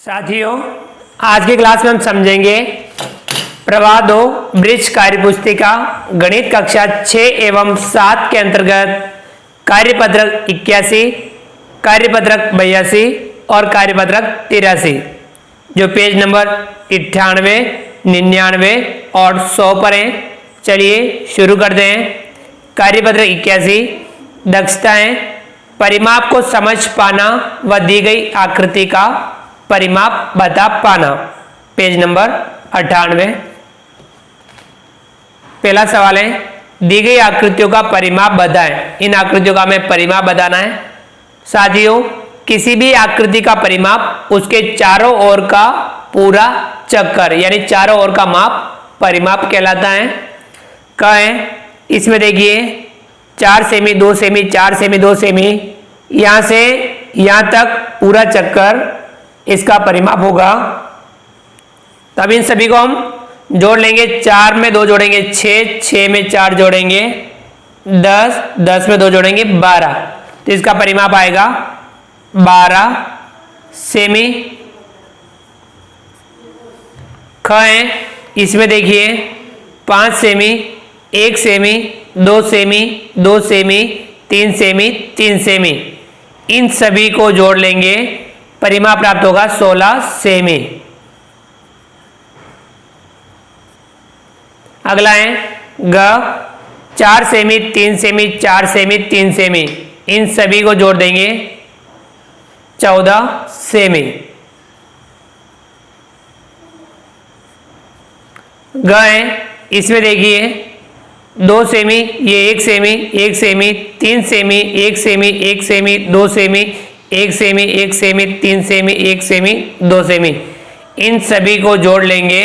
साथियों, आज की क्लास में हम समझेंगे प्रवाह 2 ब्रिज कार्यपुस्तिका गणित कक्षा 6 एवं 7 के अंतर्गत कार्यपत्रक 81, कार्यपत्रक 82 और कार्यपत्रक 83 जो पेज नंबर 98, 99 और 100 पर हैं। चलिए शुरू करते हैं। कार्यपत्रक 81 दक्षताएं, परिमाप को समझ पाना व दी गई आकृति का परिमाप बता पाना, पेज नंबर 98। पहला सवाल है, दी गई आकृतियों का परिमाप बताएं। इन आकृतियों का हमें परिमाप बताना है। साथियों, किसी भी आकृति का परिमाप उसके चारों ओर का पूरा चक्कर यानी चारों ओर का माप परिमाप कहलाता है। कहें इसमें देखिए 4 सेमी, 2 सेमी, 4 सेमी, 2 सेमी, यहां से यहां तक पूरा चक्कर इसका परिमाप होगा। तब इन सभी को हम जोड़ लेंगे। 4 में 2 जोड़ेंगे 6, 6 में 4 जोड़ेंगे 10, 10 में 2 जोड़ेंगे 12, तो इसका परिमाप आएगा 12 सेमी। ख है, इसमें देखिए 5 सेमी, 1 सेमी, 2 सेमी, 2 सेमी, 3 सेमी, 3 सेमी, इन सभी को जोड़ लेंगे, परिमाप प्राप्त होगा 16 सेमी। अगला है ग, 4 सेमी, 3 सेमी, 4 सेमी, 3 सेमी, इन सभी को जोड़ देंगे 14 सेमी। ग है, इसमें देखिए 2 सेमी, ये 1 सेमी, 1 सेमी, 3 सेमी, 1 सेमी, 1 सेमी, 2 सेमी, 1 सेमी, 1 सेमी, 3 सेमी, 1 सेमी, 2 सेमी, इन सभी को जोड़ लेंगे,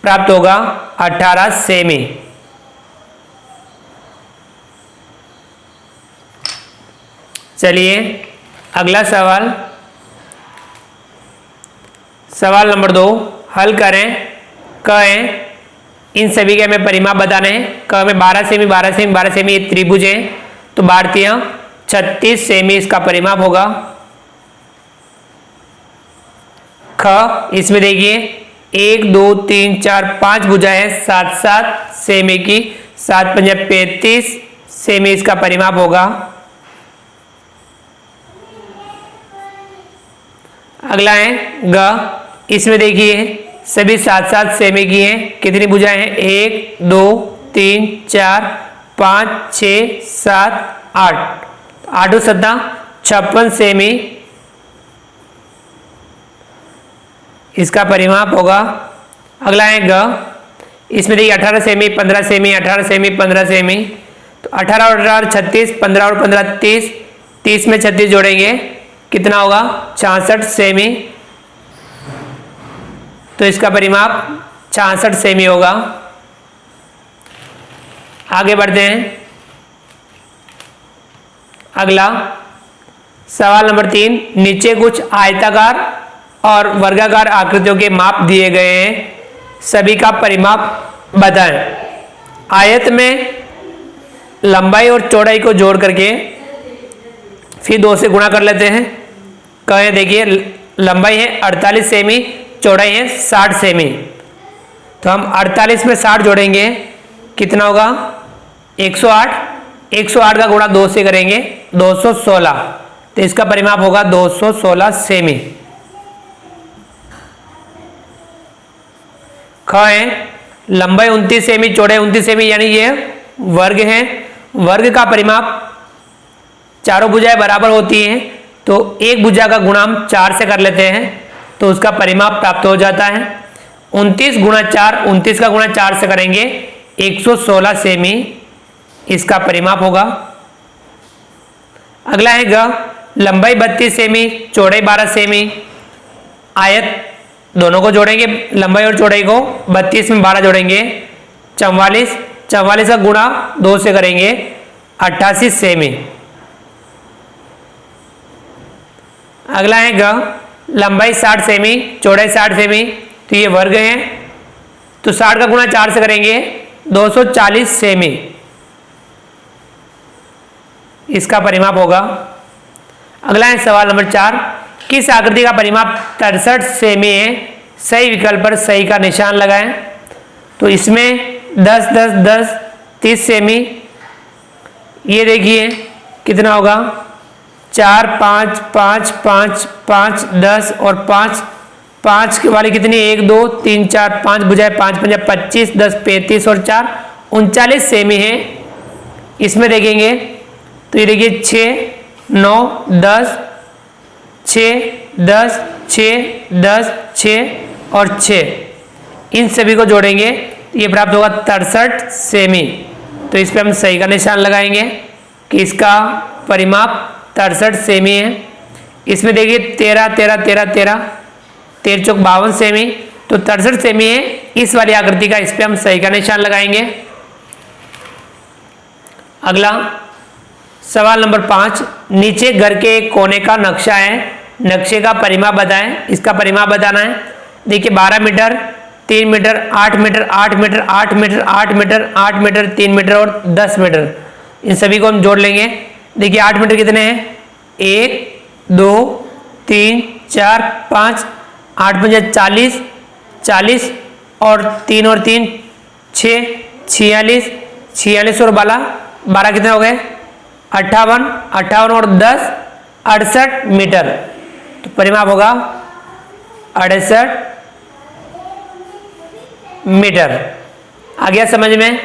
प्राप्त होगा 18 सेमी। चलिए अगला सवाल, सवाल नंबर 2 हल करें। कहें इन सभी के हमें परिमाप बताने हैं। क में 12 सेमी, 12 सेमी, 12 सेमी, ये त्रिभुज है तो 12 36 सेमी इसका परिमाप होगा। ख, इसमें देखिए 1 2 3 4 5 भुजाएं 7 7 सेमी की, 7 पंजे 35 सेमी इसका परिमाप होगा। अगला है ग, इसमें देखिए सभी 7 7 सेमी की हैं। कितनी भुजाएं हैं? 1 2 3 4 5 6 7 8, 8 7 56 सेमी इसका परिमाप होगा। अगला है ग, इसमें देखिए 18 सेमी, 15 सेमी, 18 सेमी, 15 सेमी, तो 18 और 18 36, 15 और 15 30, 30 में 36 जोड़ेंगे कितना होगा? 66 सेमी, तो इसका परिमाप 66 सेमी होगा। आगे बढ़ते हैं। अगला सवाल नंबर 3, नीचे कुछ आयताकार और वर्गाकार आकृतियों के माप दिए गए हैं, सभी का परिमाप बताएं। आयत में लंबाई और चौड़ाई को जोड़ करके फिर 2 से गुणा कर लेते हैं। कहें देखिए लंबाई है 48 सेमी, चौड़ाई है 60 सेमी, तो हम 48 में 60 जोड़ेंगे कितना होगा? 108, 108 का गुणा 2 से करेंगे 216, तो इसका परिमाप होगा 216 सेमी। ख है, लंबाई 29 सेमी, चौड़ाई 29 सेमी, यानी ये वर्ग है। वर्ग का परिमाप, चारों भुजाएं बराबर होती हैं तो एक भुजा का गुणा हम 4 से कर लेते हैं तो उसका परिमाप प्राप्त हो जाता है। 29 गुणा 4, 29 का गुणा 4 से करेंगे 116 सेमी इसका परिमाप होगा। अगला है ग, लंबाई 32 सेमी, चौड़ाई 12 सेमी, आयत दोनों को जोड़ेंगे, लंबाई और चौड़ाई को, 32 में 12 जोड़ेंगे 44, 44 का गुणा 2 से करेंगे 88 सेमी। अगला है ग, लंबाई 60 सेमी, चौड़ाई 60 सेमी, तो ये वर्ग है तो 60 का गुणा 4 से करेंगे 240 सेमी इसका परिमाप होगा। अगला है सवाल नंबर 4, किस आकृति का परिमाप 63 सेमी है? सही विकल्प पर सही का निशान लगाएं। तो इसमें 10 10 10 30 सेमी, ये देखिए कितना होगा 4 5 5 5 5 10 और 5 5 वाली कितनी 1 2 3 4 5 बुझाए 5 5 25 10 35 और 4 39 सेमी है। इसमें देखेंगे तो ये देखिए 6 9 10 6 10 6 10 6 और 6, इन सभी को जोड़ेंगे ये प्राप्त होगा 63 सेमी। तो इस पे हम सही का निशान लगाएंगे कि इसका परिमाप 63 सेमी है। इसमें देखिए 13 13 13 13 13 चौक 52 सेमी, तो 63 सेमी है इस वाली आकृति का। इस पे हम सही का निशान लगाएंगे। अगला सवाल नंबर 5, नीचे घर के एक कोने का नक्शा है, नक्शे का परिमाप बताएं। इसका परिमाप बताना है। देखिए 12 metre 3 metre 8 metre 8 metre 8 metre 8 metre 8 metre 3 metre और 10 मीटर, इन सभी को हम जोड़ लेंगे। देखिए 8 मीटर कितने हैं 1 2 3 4 5 8 5 40 40 और 3 और 3 6 46 46 और 12 कितने हो गए 58 58 और 10 68 मीटर। तो परिमाप होगा 68 मीटर। आ गया समझ में?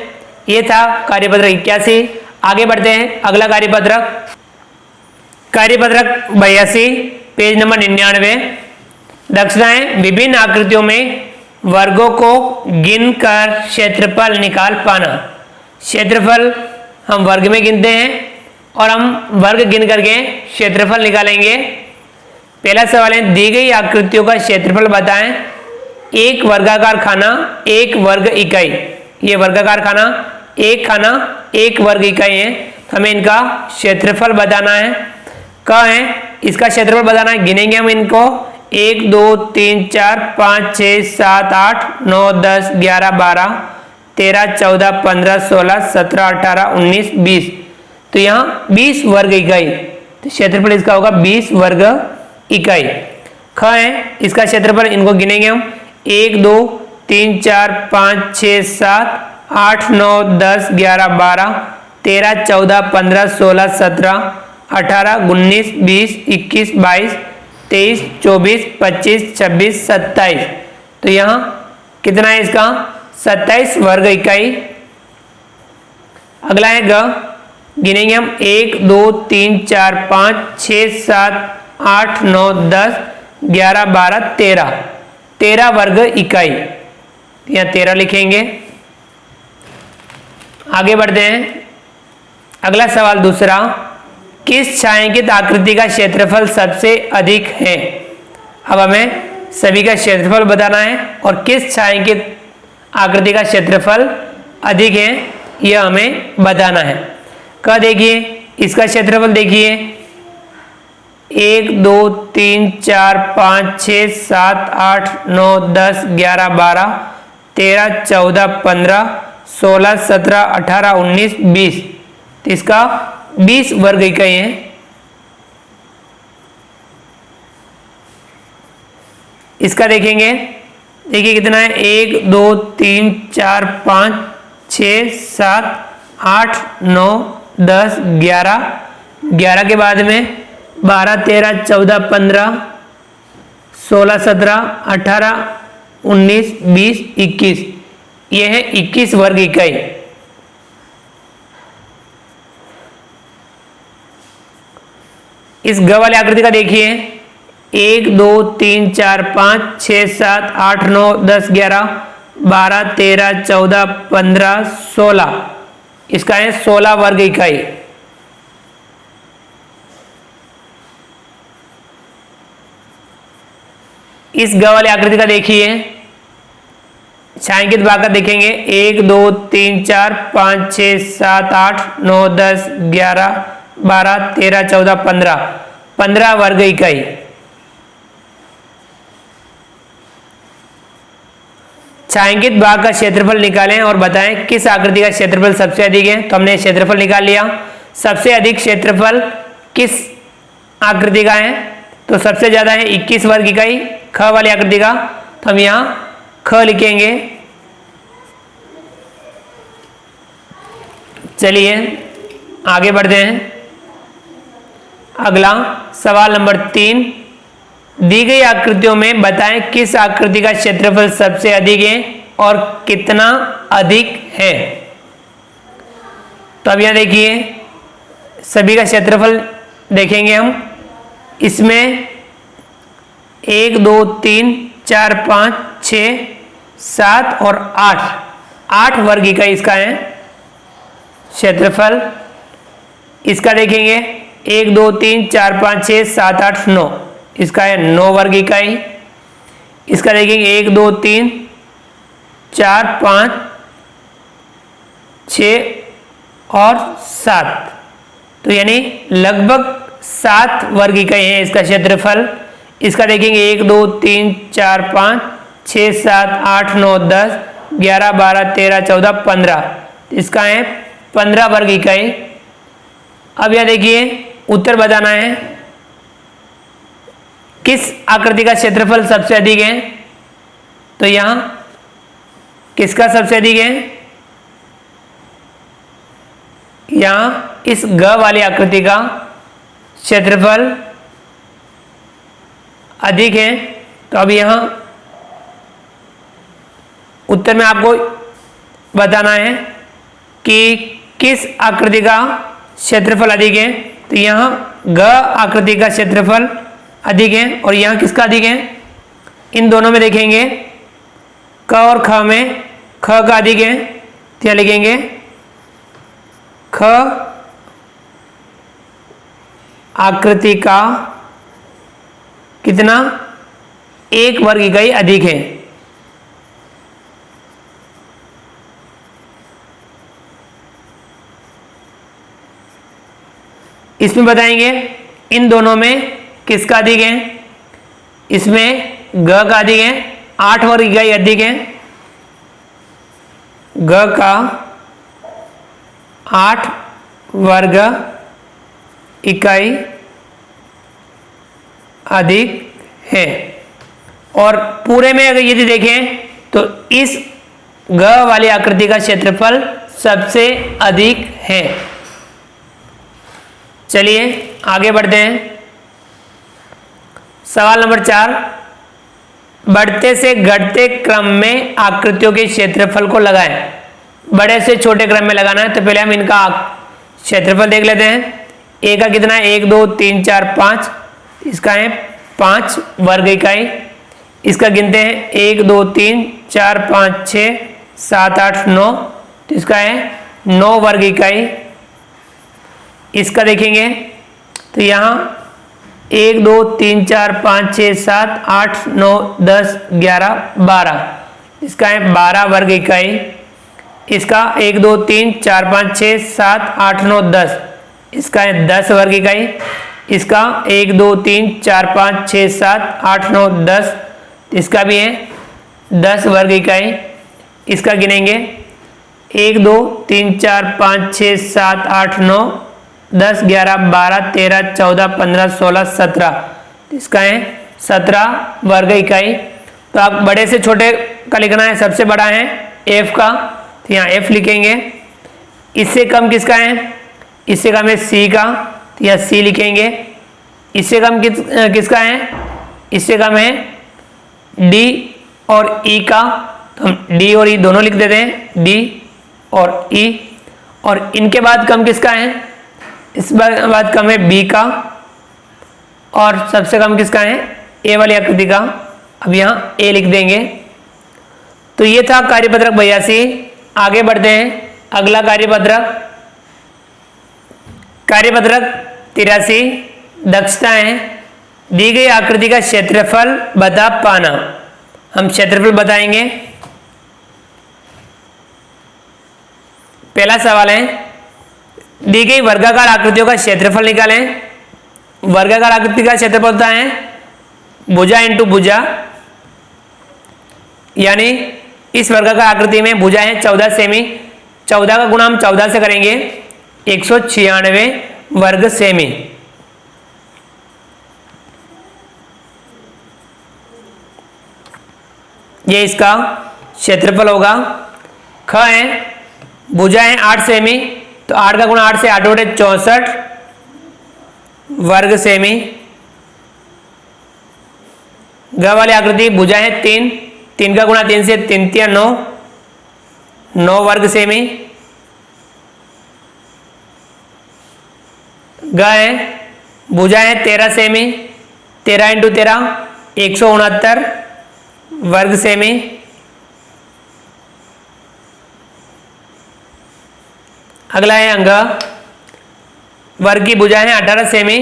ये था कार्यपत्रक 81। आगे बढ़ते हैं। अगला कार्यपत्रक 82 पेज नंबर 99। दक्षताएं विभिन्न आकृतियों में वर्गों को गिनकर क्षेत्रफल निकाल पाना। क्षेत्रफल हम वर्ग में गिनते हैं और हम वर्ग गिन करके क्षेत्रफल निकालेंगे। पहला सवाल है दी गई आकृतियों का क्षेत्रफल बताएं। एक वर्गाकार खाना 1 वर्ग इकाई, ये वर्गाकार खाना 1 खाना 1 वर्ग इकाई है। तो हमें इनका क्षेत्रफल बताना है। कहाँ है इसका क्षेत्रफल बताना है? गिनेंगे हम इनको 1 2 3 4 5 6 7 8 9 10 11 12 13 14 15 16 17 18 19 20। तो यहाँ 20 वर्ग इकाई, तो क्षेत्रफल इसका होगा 20 वर्ग इकाई। ख है इसका क्षेत्रफल, इनको गिनेंगे हम 1 2 3 4 5 6 7 8 9 10 11 12 13 14 15 16 17 18 19 20 21 22 23 24 25 26 27। तो यहाँ कितना है इसका 27 वर्ग इकाई। अगला है ग, गिनेंगे हम 1 2 3 4 5 6 7 8 9 10 11 12 13 वर्ग इकाई। यहाँ 13 लिखेंगे। आगे बढ़ते हैं। अगला सवाल दूसरा, किस छायांकित आकृति का क्षेत्रफल सबसे अधिक है? अब हमें सभी का क्षेत्रफल बताना है और किस छायांकित आकृति का क्षेत्रफल अधिक है यह हमें बताना है। कह देखिए इसका क्षेत्रफल देखिए 1 2 3 4 5 6 7 8 9 10 11 12 13 14 15 16 17 18 19 20। तो इसका 20 वर्ग इकाई है। इसका देखेंगे, देखिए कितना है 1 2 3 4 5 6 7 8 9 10 11 11 के बाद में 12 13 14 15 16 17 18 19 20 21, यह है 21 वर्ग इकाई। इस ग वाली आकृति का देखिए 1 2 3 4 5 6 7 8 9 10 11 12 13 14 15 16, इसका है 16 वर्ग इकाई। इस ग वाली आकृति का देखिए छायांकित भाग का देखेंगे 1 2 3 4 5 6 7 8 9 10 11 12 13 14 15 वर्ग इकाई। छायांकित भाग का क्षेत्रफल निकालें और बताएं किस आकृति का क्षेत्रफल सबसे अधिक है। तो हमने क्षेत्रफल निकाल लिया। सबसे अधिक क्षेत्रफल किस आकृति का है? तो सबसे ज़्यादा है 21 वर्ग इकाई ख वाली आकृति का, तो हम यहाँ ख लिखेंगे। चलिए आगे बढ़ते हैं। अगला सवाल नंबर 3, दी गई आकृतियों में बताएं किस आकृति का क्षेत्रफल सबसे अधिक है और कितना अधिक है। तो अब यहाँ देखिए सभी का क्षेत्रफल देखेंगे हम। इसमें 1 2 3 4 5 6 7 और 8 वर्ग इकाई इसका है क्षेत्रफल। इसका देखेंगे 1 2 3 4 5 6 7 8 9, इसका है 9 वर्ग इकाई। इसका देखेंगे 1 2 3 4 5 6 और 7, तो यानी लगभग 7 वर्ग इकाई है इसका क्षेत्रफल। इसका देखेंगे 1 2 3 4 5 6 7 8 9 10 11 12 13 14 15, इसका है 15 वर्ग इकाई। अब यह देखिए उत्तर बताना है किस आकृति का क्षेत्रफल सबसे अधिक है। तो यहां किसका सबसे अधिक है, यहां इस ग वाली आकृति का क्षेत्रफल अधिक है। तो अब यहां उत्तर में आपको बताना है कि किस आकृति का क्षेत्रफल अधिक है। तो यहां ग आकृति का क्षेत्रफल अधिक है और यहां किसका अधिक है, इन दोनों में देखेंगे क और ख में ख का अधिक है, तो यहां लिखेंगे ख आकृति का कितना 1 वर्ग इकाई अधिक है। इसमें बताएंगे इन दोनों में किसका अधिक है। इसमें ग का अधिक है, 8 वर्ग इकाई अधिक है। ग का 8 वर्ग इकाई अधिक है। और पूरे में अगर यदि देखें तो इस ग वाली आकृति का क्षेत्रफल सबसे अधिक है। चलिए आगे बढ़ते हैं। सवाल नंबर 4, बढ़ते से घटते क्रम में आकृतियों के क्षेत्रफल को लगाएं। बड़े से छोटे क्रम में लगाना है, तो पहले हम इनका क्षेत्रफल देख लेते हैं। ए का कितना है 1 2 3 4 5, इसका है 5 वर्ग इकाई। इसका गिनते हैं 1 2 3 4 5 6 7 8 9, तो इसका है 9 वर्ग इकाई। इसका देखेंगे तो यहाँ 1 2 3 4 5 6 7 8 9 10 11 12, इसका है 12 वर्ग इकाई। इसका 1 2 3 4 5 6 7 8 9 10, इसका है 10 वर्ग इकाई। इसका 1 2 3 4 5 6 7 8 9 10, इसका भी है 10 वर्ग इकाई। इसका गिनेंगे 1 2 3 4 5 6 7 8 9 10 11 12 13 14 15 16 17, इसका है 17 वर्ग इकाई। तो आप बड़े से छोटे का लिखना है, सबसे बड़ा है एफ का, तो यहाँ एफ लिखेंगे। इससे कम किसका है, इससे कम है सी का, तो यहाँ सी लिखेंगे। इससे कम किसका है, इससे कम है डी और ई का, तो हम डी और ई दोनों लिख देते हैं, डी और ई। और इनके बाद कम किसका है, इस बाद कम है बी का, और सबसे कम किसका है ए वाली आकृति का। अब यहाँ ए लिख देंगे। तो ये था कार्यपत्रक 82। आगे बढ़ते हैं। अगला कार्यपत्रक 83, दक्षताएं। दी गई आकृति का क्षेत्रफल बता पाना। हम क्षेत्रफल बताएंगे। पहला सवाल है, दी गई वर्गाकार आकृतियों का क्षेत्रफल निकालें। वर्गाकार आकृति का क्षेत्रफल होता है भुजा इंटू भुजा, यानी इस वर्गाकार आकृति में भुजा है 14 सेमी, 14 का गुणा हम 14 से करेंगे 196 वर्ग सेमी। ये इसका क्षेत्रफल होगा। ख है भुजा है 8 सेमी, तो 8 का गुणा 8 से 8 बटे 64 वर्ग सेमी। ग वाली आकृति भुजा है 3, 3 का गुणा 3 से 3 तिया 9, 9 वर्ग सेमी। ग है भुजा है 13 सेमी, 13 इंटू 13 169 वर्ग सेमी। अगला है अंग, वर्ग की भुजा है 18 सेमी,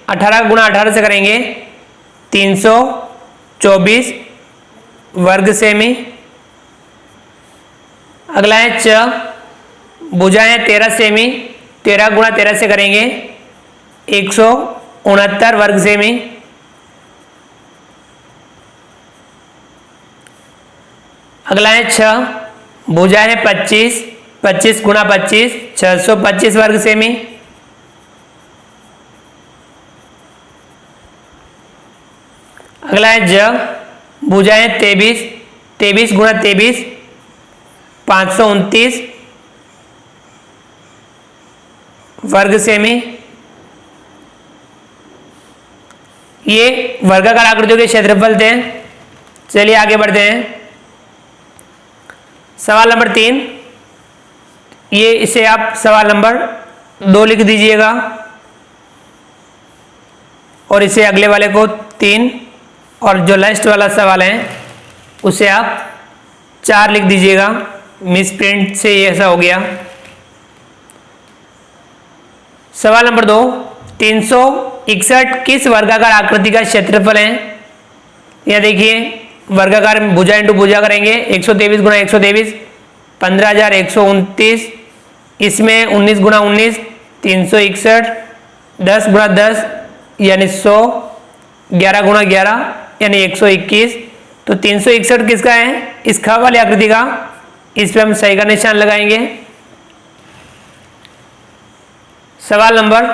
18 गुणा 18 से करेंगे 324 वर्ग सेमी। अगला है च, भुजा है 13 सेमी, 13 गुणा 13 से करेंगे 169 वर्ग सेमी। अगला है छ, भुजा है 25, 25 गुणा 25 625 वर्ग सेमी। अगला है ज, भुजा है 23, 23 गुणा 23 529 वर्ग सेमी। ये वर्गाकार आकृतियों के क्षेत्रफल थे। चलिए आगे बढ़ते हैं। सवाल नंबर 3, ये इसे आप सवाल नंबर 2 लिख दीजिएगा और इसे अगले वाले को 3, और जो लास्ट वाला सवाल है उसे आप 4 लिख दीजिएगा। मिस प्रिंट से ये ऐसा हो गया। सवाल नंबर 2, 361 किस वर्गाकार आकृति का क्षेत्रफल है? यह देखिए, वर्गाकार भुजा इंटू भुजा करेंगे 123 गुणा 123 15129, इसमें 19 गुणा 19 361, 10 गुणा 10 यानी 100, 11 गुणा 11 यानी 121। तो 361 किसका है? इस ख वाली आकृति का। इस पे हम सही का निशान लगाएंगे। सवाल नंबर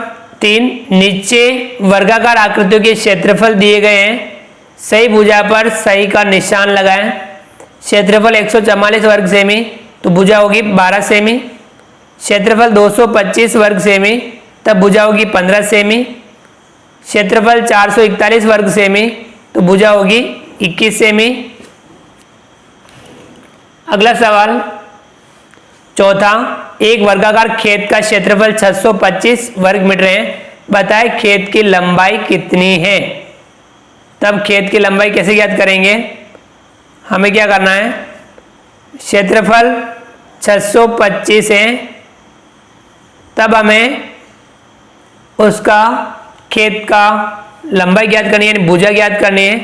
3, नीचे वर्गाकार आकृतियों के क्षेत्रफल दिए गए हैं, सही भुजा पर सही का निशान लगाएं। क्षेत्रफल 144 वर्ग सेमी, तो भुजा होगी 12 सेमी। क्षेत्रफल 225 वर्ग सेमी, तब भुजा होगी 15 सेमी। क्षेत्रफल 441 वर्ग सेमी, तो भुजा होगी 21 सेमी। अगला सवाल चौथा, एक वर्गाकार खेत का क्षेत्रफल 625 वर्ग मीटर है, बताएं खेत की लंबाई कितनी है? तब खेत की लंबाई कैसे ज्ञात करेंगे? हमें क्या करना है, क्षेत्रफल 625 है, तब हमें उसका खेत का लंबाई ज्ञात करनी है, भुजा ज्ञात करनी है।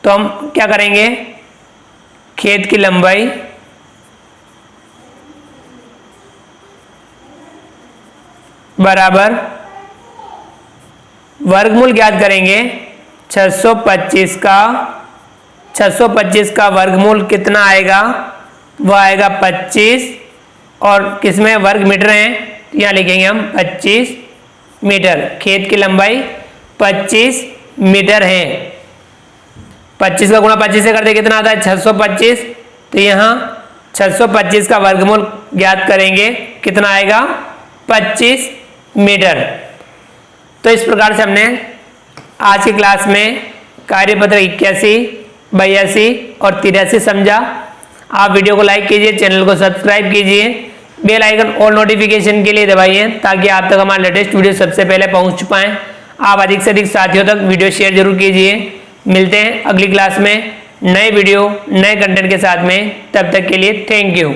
तो हम क्या करेंगे, खेत की लंबाई बराबर वर्गमूल ज्ञात करेंगे। 625 का वर्गमूल कितना आएगा? वह आएगा 25, और किसमें वर्ग मीटर है, यहाँ लिखेंगे हम 25 मीटर। खेत की लंबाई 25 मीटर है। 25 का गुणा 25 से करते कितना आता है? 625। तो यहाँ 625 का वर्गमूल ज्ञात करेंगे, कितना आएगा? 25 मीटर। तो इस प्रकार से हमने आज की क्लास में कार्यपत्र 81, 82 और 83 समझा। आप वीडियो को लाइक कीजिए, चैनल को सब्सक्राइब कीजिए, बेल आइकन और नोटिफिकेशन के लिए दबाइए, ताकि आप तक हमारा लेटेस्ट वीडियो सबसे पहले पहुंच पाएं। आप अधिक से अधिक साथियों तक वीडियो शेयर जरूर कीजिए। मिलते हैं अगली क्लास में नए वीडियो नए कंटेंट के साथ में। तब तक के लिए थैंक यू।